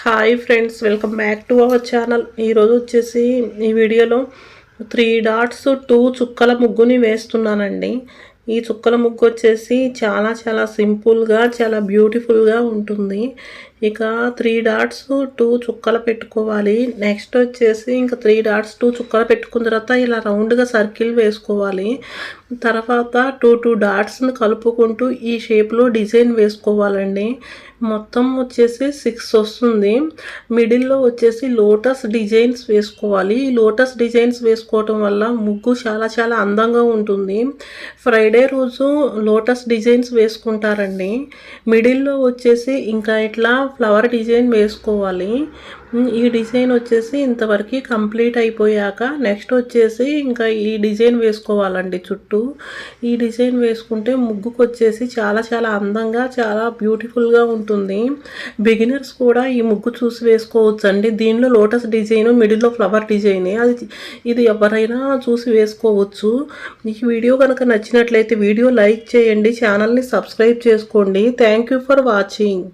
Hi friends, welcome back to our channel. ఈరోజు వచ్చేసి ఈ వీడియోలో 3 డాట్స్ 2 చుక్కల ముగ్గుని వేస్తున్నానండి. ఈ చుక్కల ముగ్గు వచ్చేసి చాలా సింపుల్గా చాలా బ్యూటిఫుల్గా ఉంటుంది. ఇక 3 డాట్స్ 2 చుక్కలు పెట్టుకోవాలి. నెక్స్ట్ వచ్చేసి ఇంకా 3 డాట్స్ 2 చుక్కలు పెట్టుకున్న తర్వాత ఇలా రౌండ్గా సర్కిల్ వేసుకోవాలి. తర్వాత 2 డాట్స్ని కలుపుకుంటూ ఈ షేప్లో డిజైన్ వేసుకోవాలండి. మొత్తం వచ్చేసి 6 వస్తుంది. మిడిల్లో వచ్చేసి లోటస్ డిజైన్స్ వేసుకోవాలి. ఈ లోటస్ డిజైన్స్ వేసుకోవటం వల్ల ముగ్గు చాలా అందంగా ఉంటుంది. ఫ్రైడే రోజు లోటస్ డిజైన్స్ వేసుకుంటారండి. మిడిల్లో వచ్చేసి ఇంకా ఇట్లా ఫ్లవర్ డిజైన్ వేసుకోవాలి. ఈ డిజైన్ వచ్చేసి ఇంతవరకు కంప్లీట్ అయిపోయాక నెక్స్ట్ వచ్చేసి ఇంకా ఈ డిజైన్ వేసుకోవాలండి చుట్టూ. ఈ డిజైన్ వేసుకుంటే ముగ్గుకు వచ్చేసి చాలా అందంగా చాలా బ్యూటిఫుల్గా ఉంటుంది. బిగినర్స్ కూడా ఈ ముగ్గు చూసి వేసుకోవచ్చు అండి. దీనిలో లోటస్ డిజైన్, మిడిల్లో ఫ్లవర్ డిజైన్, ఇది ఎవరైనా చూసి వేసుకోవచ్చు. ఈ వీడియో కనుక నచ్చినట్లయితే వీడియో లైక్ చేయండి, ఛానల్ని సబ్స్క్రైబ్ చేసుకోండి. Thank you for watching.